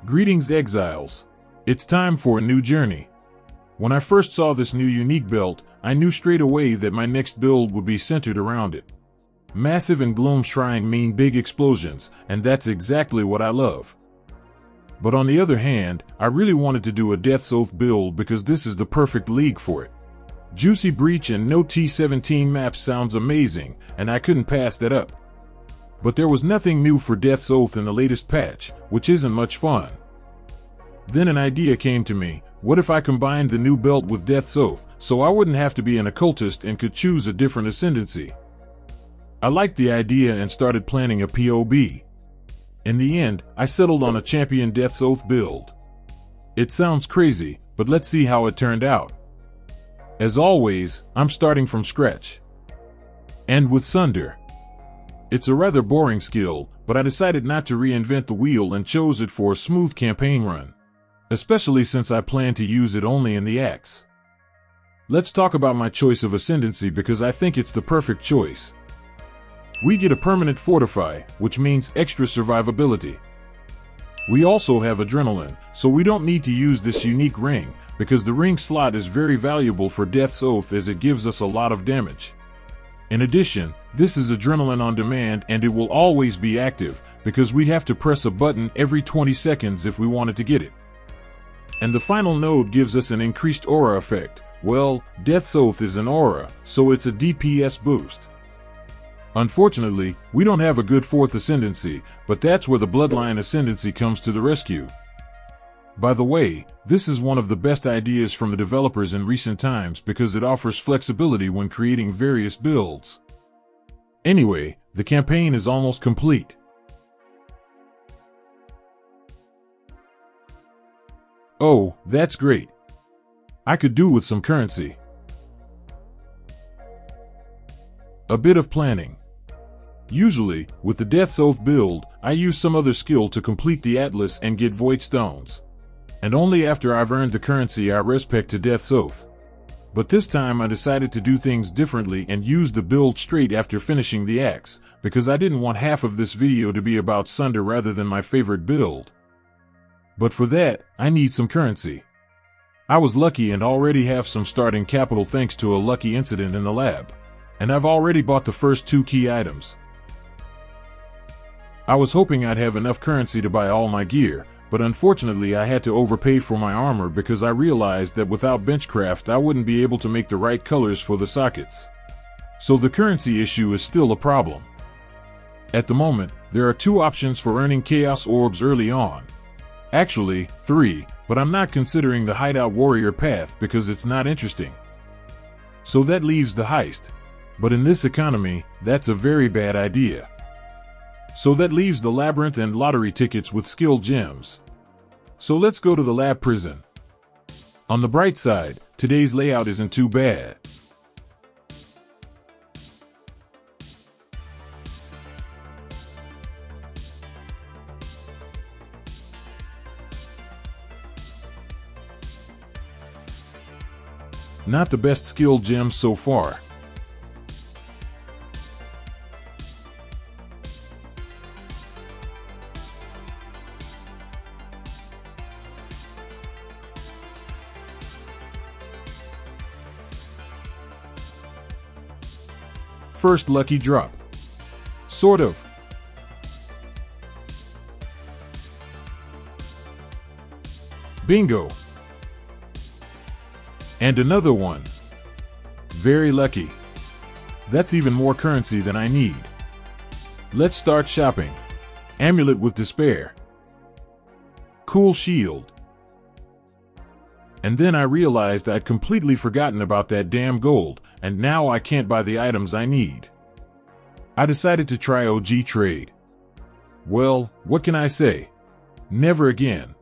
Greetings, exiles. It's time for a new journey. When I first saw this new unique belt, I knew straight away that my next build would be centered around it. Massive and gloom shrine mean big explosions, and that's exactly what I love. But on the other hand, I really wanted to do a Death's Oath build because this is the perfect league for it. Juicy Breach and no T17 map sounds amazing, and I couldn't pass that up. But there was nothing new for Death's Oath in the latest patch, which isn't much fun. Then an idea came to me. What if I combined the new belt with Death's Oath, so I wouldn't have to be an occultist and could choose a different Ascendancy? I liked the idea and started planning a POB. In the end, I settled on a champion Death's Oath build. It sounds crazy, but let's see how it turned out. As always, I'm starting from scratch. And with Sunder. It's a rather boring skill, but I decided not to reinvent the wheel and chose it for a smooth campaign run. Especially since I plan to use it only in the axe. Let's talk about my choice of Ascendancy because I think it's the perfect choice. We get a permanent Fortify, which means extra survivability. We also have Adrenaline, so we don't need to use this unique ring, because the ring slot is very valuable for Death's Oath as it gives us a lot of damage. In addition, this is Adrenaline on demand and it will always be active, because we'd have to press a button every 20 seconds if we wanted to get it. And the final node gives us an increased aura effect. Well, Death's Oath is an aura, so it's a DPS boost. Unfortunately, we don't have a good 4th Ascendancy, but that's where the Bloodline Ascendancy comes to the rescue. By the way, this is one of the best ideas from the developers in recent times because it offers flexibility when creating various builds. Anyway, the campaign is almost complete. Oh, that's great. I could do with some currency. A bit of planning. Usually, with the Death's Oath build, I use some other skill to complete the Atlas and get Voidstones. And only after I've earned the currency I respec to Death's Oath. But this time I decided to do things differently and use the build straight after finishing the axe, because I didn't want half of this video to be about Sunder rather than my favorite build. But for that, I need some currency. I was lucky and already have some starting capital thanks to a lucky incident in the lab. And I've already bought the first 2 key items. I was hoping I'd have enough currency to buy all my gear, but unfortunately I had to overpay for my armor because I realized that without benchcraft I wouldn't be able to make the right colors for the sockets. So the currency issue is still a problem. At the moment, there are 2 options for earning chaos orbs early on. Actually, 3, but I'm not considering the hideout warrior path because it's not interesting. So that leaves the heist. But in this economy, that's a very bad idea. So that leaves the labyrinth and lottery tickets with skill gems. So let's go to the lab prison. On the bright side, today's layout isn't too bad. Not the best skill gems so far. First lucky drop. Sort of. Bingo. And another one. Very lucky. That's even more currency than I need. Let's start shopping. Amulet with Despair. Cool shield. And then I realized I'd completely forgotten about that damn gold, and now I can't buy the items I need. I decided to try OG trade. Well, what can I say? Never again.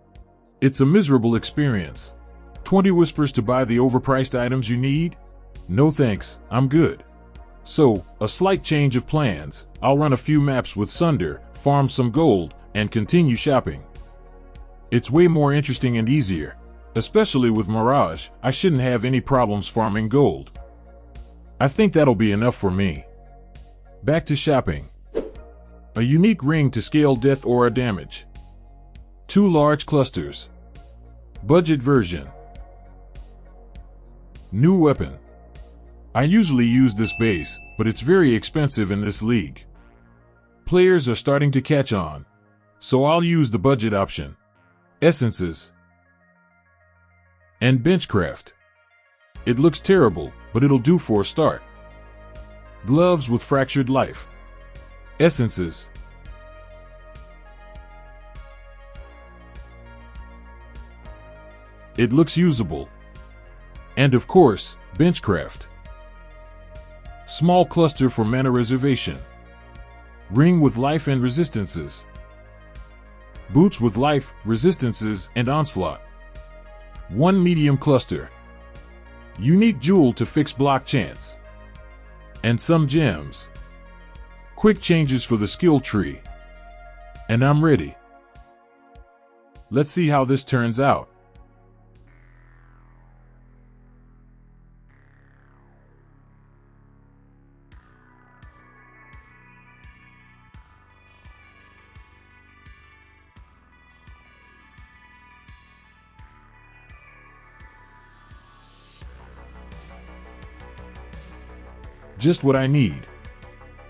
It's a miserable experience. 20 whispers to buy the overpriced items you need? No thanks, I'm good. So, a slight change of plans. I'll run a few maps with Sunder, farm some gold, and continue shopping. It's way more interesting and easier. Especially with Mirage, I shouldn't have any problems farming gold. I think that'll be enough for me. Back to shopping. A unique ring to scale death aura damage. 2 large clusters. Budget version. New weapon. I usually use this base, but it's very expensive in this league. Players are starting to catch on, so I'll use the budget option. Essences. And benchcraft. It looks terrible, but it'll do for a start. Gloves with fractured life. Essences. It looks usable. And of course, benchcraft. Small cluster for mana reservation. Ring with life and resistances. Boots with life, resistances, and onslaught. 1 medium cluster. Unique jewel to fix block chance. And some gems. Quick changes for the skill tree. And I'm ready. Let's see how this turns out. Just what I need.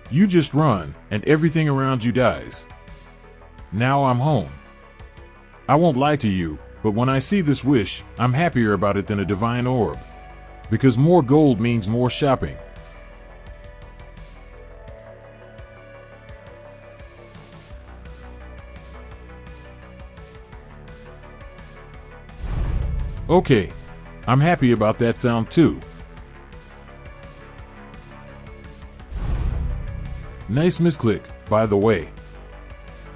You just run, and everything around you dies. Now I'm home. I won't lie to you, but when I see this wish, I'm happier about it than a divine orb. Because more gold means more shopping. Okay, I'm happy about that sound too. Nice misclick, by the way.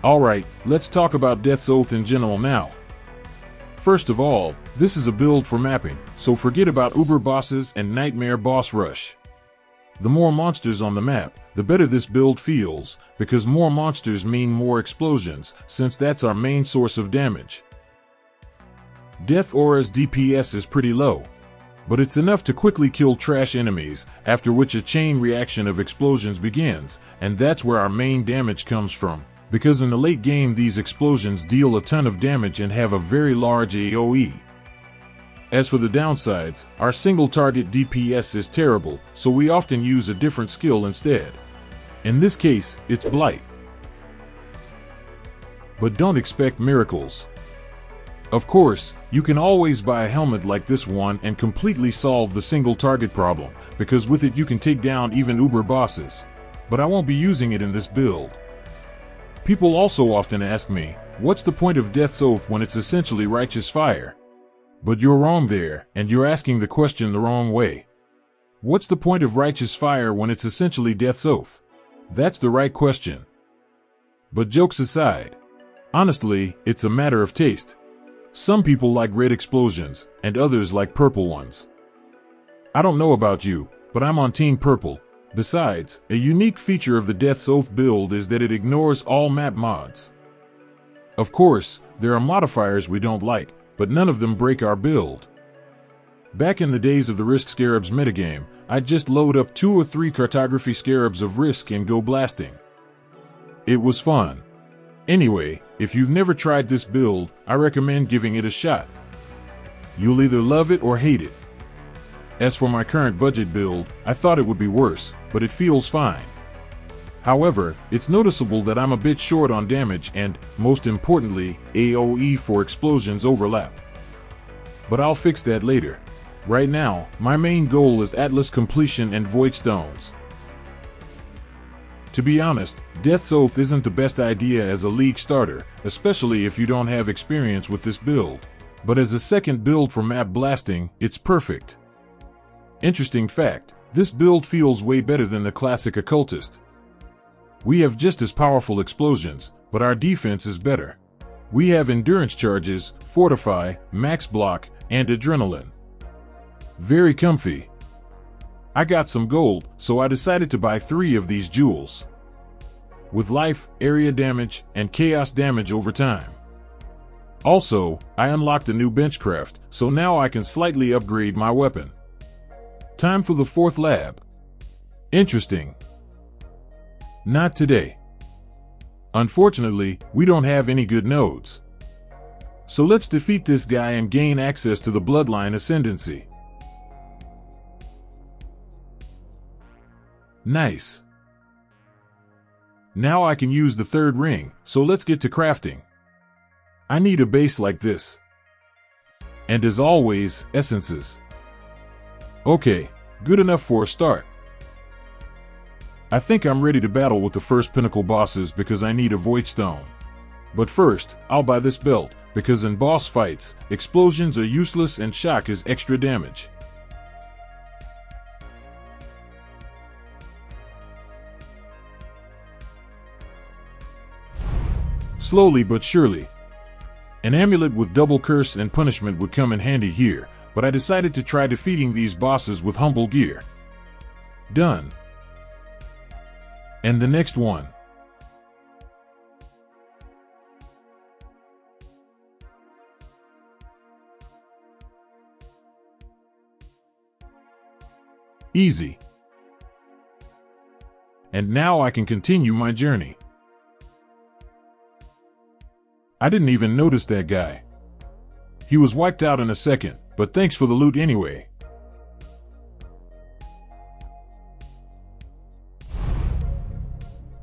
Alright, let's talk about Death's Oath in general now. First of all, this is a build for mapping, so forget about Uber bosses and Nightmare boss rush. The more monsters on the map, the better this build feels, because more monsters mean more explosions, since that's our main source of damage. Death Aura's DPS is pretty low, but it's enough to quickly kill trash enemies, after which a chain reaction of explosions begins, and that's where our main damage comes from, because in the late game these explosions deal a ton of damage and have a very large AoE. As for the downsides, our single target DPS is terrible, so we often use a different skill instead. In this case, it's Blight. But don't expect miracles. Of course, you can always buy a helmet like this one and completely solve the single target problem, because with it you can take down even Uber bosses. But I won't be using it in this build. People also often ask me, what's the point of Death's Oath when it's essentially righteous fire? But you're wrong there, and you're asking the question the wrong way. What's the point of righteous fire when it's essentially Death's Oath? That's the right question. But jokes aside, honestly, it's a matter of taste. Some people like red explosions, and others like purple ones. I don't know about you, but I'm on Team Purple. Besides, a unique feature of the Death's Oath build is that it ignores all map mods. Of course, there are modifiers we don't like, but none of them break our build. Back in the days of the Risk Scarabs metagame, I'd just load up 2 or 3 cartography scarabs of Risk and go blasting. It was fun. Anyway, if you've never tried this build, I recommend giving it a shot. You'll either love it or hate it. As for my current budget build, I thought it would be worse, but it feels fine. However, it's noticeable that I'm a bit short on damage and, most importantly, AoE for explosions overlap. But I'll fix that later. Right now, my main goal is Atlas completion and Voidstones. To be honest, Death's Oath isn't the best idea as a league starter, especially if you don't have experience with this build. But as a second build for map blasting, it's perfect. Interesting fact, this build feels way better than the classic Occultist. We have just as powerful explosions, but our defense is better. We have endurance charges, fortify, max block, and adrenaline. Very comfy. I got some gold, so I decided to buy 3 of these jewels. With life, area damage, and chaos damage over time. Also, I unlocked a new benchcraft, so now I can slightly upgrade my weapon. Time for the 4th lab. Interesting. Not today. Unfortunately, we don't have any good nodes. So let's defeat this guy and gain access to the bloodline Ascendancy. Nice. Now I can use the third ring, so let's get to crafting. I need a base like this. And as always, essences. Okay, good enough for a start. I think I'm ready to battle with the first pinnacle bosses because I need a Voidstone. But first, I'll buy this belt, because in boss fights, explosions are useless and shock is extra damage. Slowly but surely. An amulet with double curse and punishment would come in handy here, but I decided to try defeating these bosses with humble gear. Done. And the next one. Easy. And now I can continue my journey. I didn't even notice that guy. He was wiped out in a second, but thanks for the loot anyway.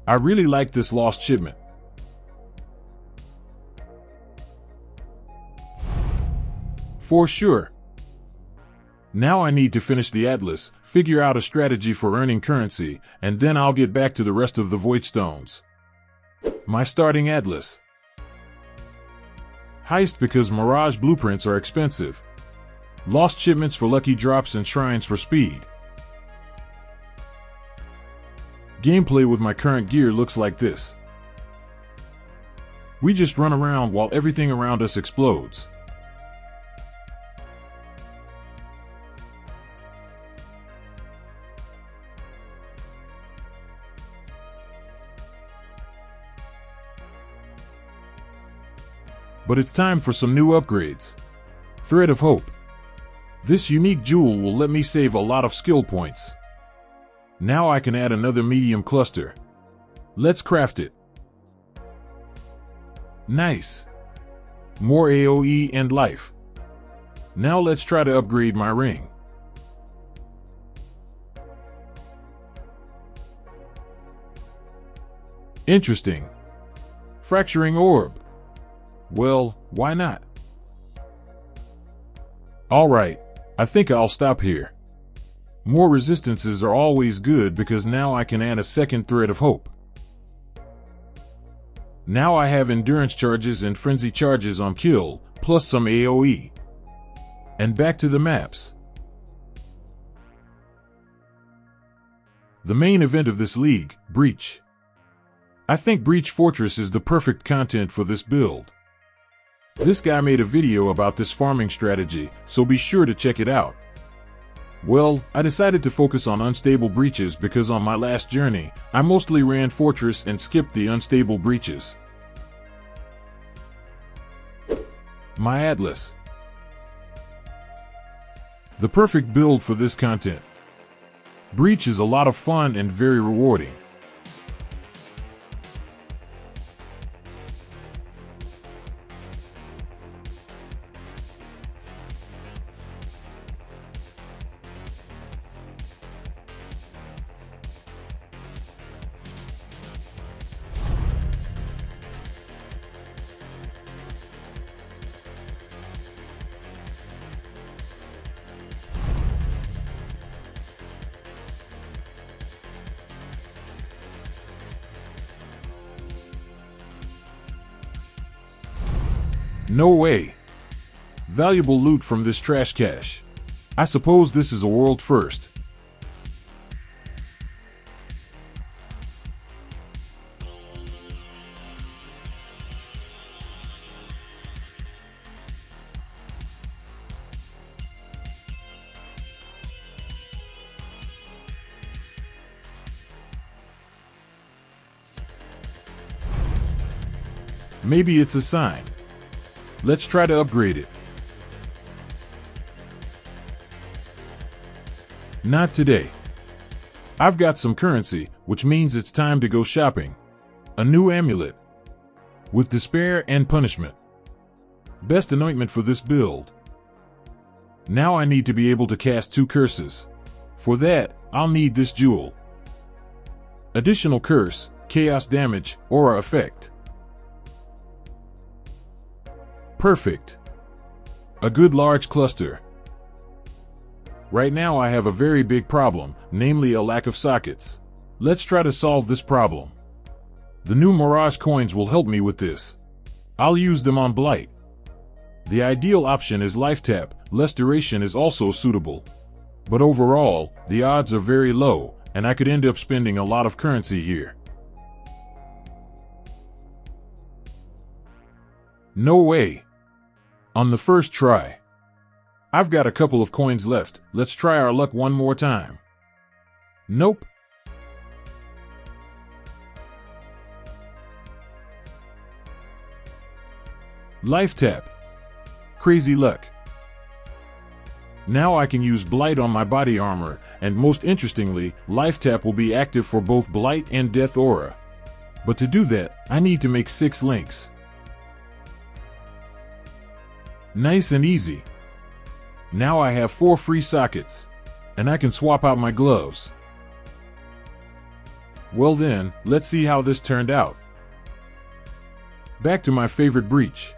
I really like this lost shipment. For sure. Now I need to finish the Atlas, figure out a strategy for earning currency, and then I'll get back to the rest of the Voidstones. My starting Atlas. Heist because Mirage blueprints are expensive. Lost shipments for lucky drops and shrines for speed. Gameplay with my current gear looks like this. We just run around while everything around us explodes. But it's time for some new upgrades. Thread of Hope. This unique jewel will let me save a lot of skill points. Now I can add another medium cluster. Let's craft it. Nice. More AoE and life. Now let's try to upgrade my ring. Interesting. Fracturing orb. Well, why not? Alright, I think I'll stop here. More resistances are always good because now I can add a second thread of hope. Now I have endurance charges and frenzy charges on kill, plus some AoE. And back to the maps. The main event of this league, Breach. I think Breach Fortress is the perfect content for this build. This guy made a video about this farming strategy, so be sure to check it out. Well, I decided to focus on unstable breaches because on my last journey, I mostly ran Fortress and skipped the unstable breaches. My Atlas. The perfect build for this content. Breach is a lot of fun and very rewarding. No way. Valuable loot from this trash cache. I suppose this is a world first. Maybe it's a sign. Let's try to upgrade it. Not today. I've got some currency, which means it's time to go shopping. A new amulet. With despair and punishment. Best anointment for this build. Now I need to be able to cast 2 curses. For that, I'll need this jewel. Additional curse, chaos damage, aura effect. Perfect. A good large cluster. Right now I have a very big problem, namely a lack of sockets. Let's try to solve this problem. The new Mirage coins will help me with this. I'll use them on Blight. The ideal option is life tap, less duration is also suitable. But overall, the odds are very low, and I could end up spending a lot of currency here. No way. On the first try. I've got a couple of coins left, let's try our luck one more time. Nope. Life tap. Crazy luck. Now I can use Blight on my body armor, and most interestingly, Life Tap will be active for both Blight and Death Aura. But to do that, I need to make 6 links. Nice and easy. Now I have 4 free sockets, and I can swap out my gloves. Well then, let's see how this turned out. Back to my favorite breach.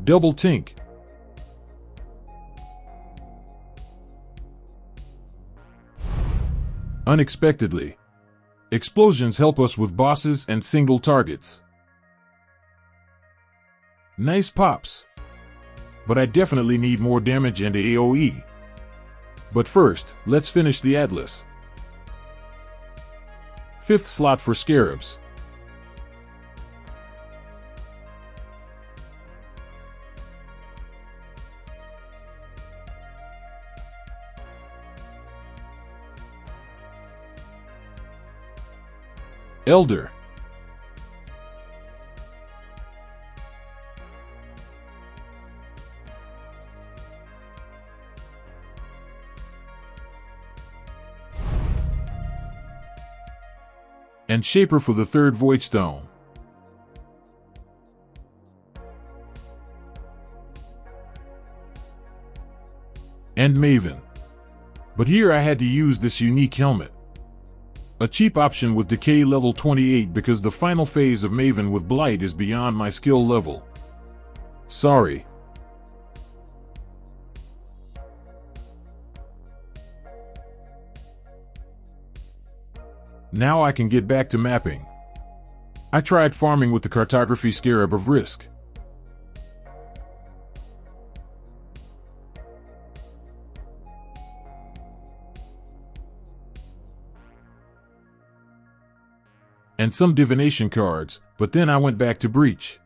Double tink. Unexpectedly. Explosions help us with bosses and single targets. Nice pops. But I definitely need more damage and AoE. But first, let's finish the Atlas. 5th slot for Scarabs. Elder. And Shaper for the 3rd Voidstone. And Maven. But here I had to use this unique helmet. A cheap option with decay level 28 because the final phase of Maven with Blight is beyond my skill level. Sorry. Now I can get back to mapping. I tried farming with the Cartography Scarab of Risk. And some divination cards, but then I went back to Breach.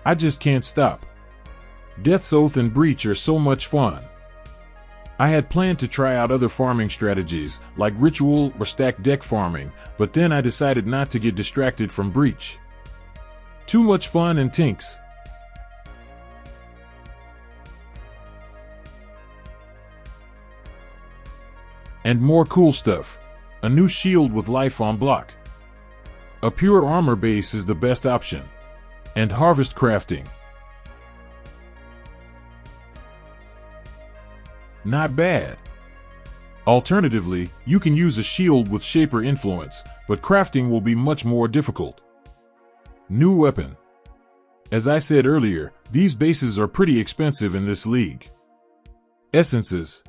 I just can't stop. Death's Oath and Breach are so much fun. I had planned to try out other farming strategies, like Ritual or stack deck farming, but then I decided not to get distracted from Breach. Too much fun and tinks. And more cool stuff. A new shield with life on block. A pure armor base is the best option. And harvest crafting. Not bad. Alternatively, you can use a shield with Shaper influence, but crafting will be much more difficult. New weapon. As I said earlier, these bases are pretty expensive in this league. Essences.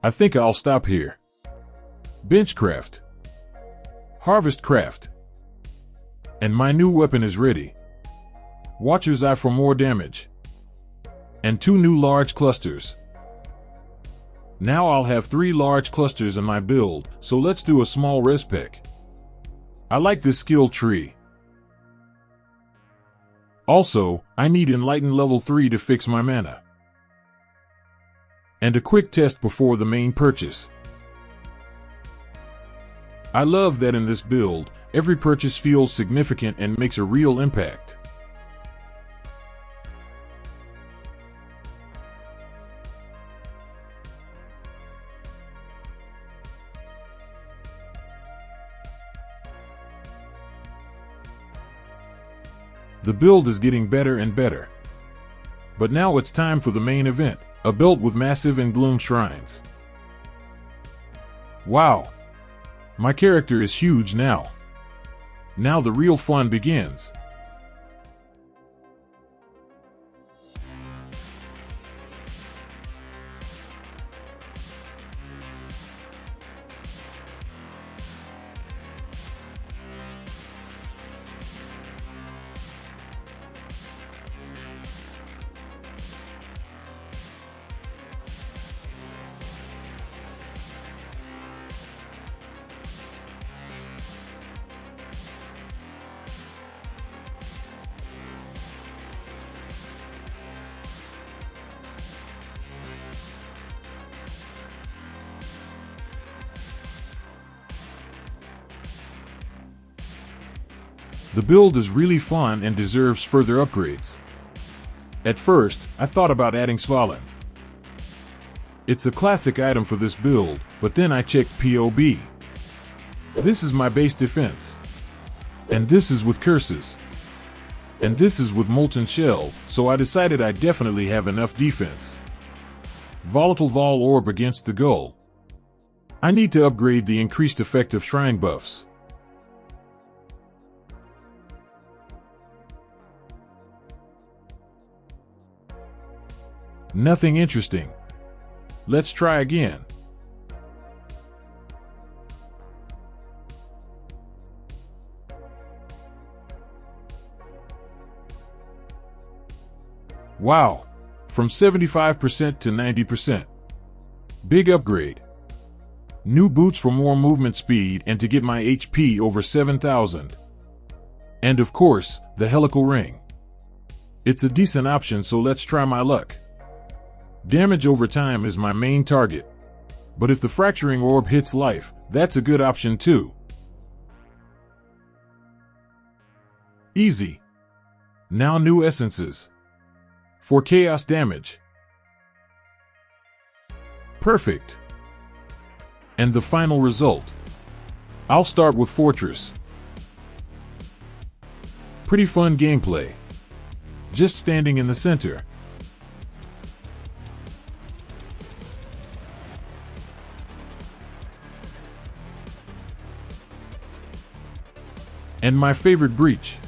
I think I'll stop here. Benchcraft. Harvest craft. And my new weapon is ready. Watcher's Eye for more damage. And 2 new large clusters. Now I'll have 3 large clusters in my build, so let's do a small res pick. I like this skill tree. Also, I need Enlighten level 3 to fix my mana. And a quick test before the main purchase. I love that in this build, every purchase feels significant and makes a real impact. The build is getting better and better. But now it's time for the main event, a build with massive and gloom shrines. Wow! My character is huge now. Now the real fun begins. The build is really fun and deserves further upgrades. At first, I thought about adding Svalin. It's a classic item for this build, but then I checked POB. This is my base defense. And this is with curses. And this is with Molten Shell, so I decided I definitely have enough defense. Volatile Vol Orb against the Gull. I need to upgrade the increased effect of shrine buffs. Nothing interesting. Let's try again. Wow! From 75% to 90%. Big upgrade. New boots for more movement speed and to get my HP over 7,000. And of course, the helical ring. It's a decent option, so let's try my luck. Damage over time is my main target. But if the fracturing orb hits life, that's a good option too. Easy. Now new essences. For chaos damage. Perfect. And the final result. I'll start with Fortress. Pretty fun gameplay. Just standing in the center. And my favorite breach.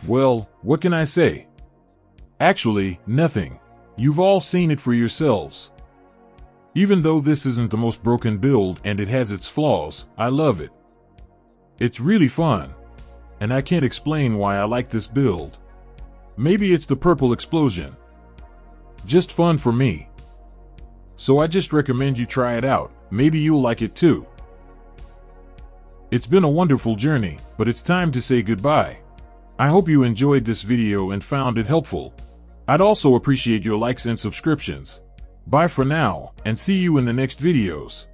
Well, what can I say? Actually, nothing. You've all seen it for yourselves. Even though this isn't the most broken build and it has its flaws, I love it. It's really fun. And I can't explain why I like this build. Maybe it's the purple explosion. Just fun for me. So I just recommend you try it out. Maybe you'll like it too. It's been a wonderful journey, but it's time to say goodbye. I hope you enjoyed this video and found it helpful. I'd also appreciate your likes and subscriptions. Bye for now, and see you in the next videos.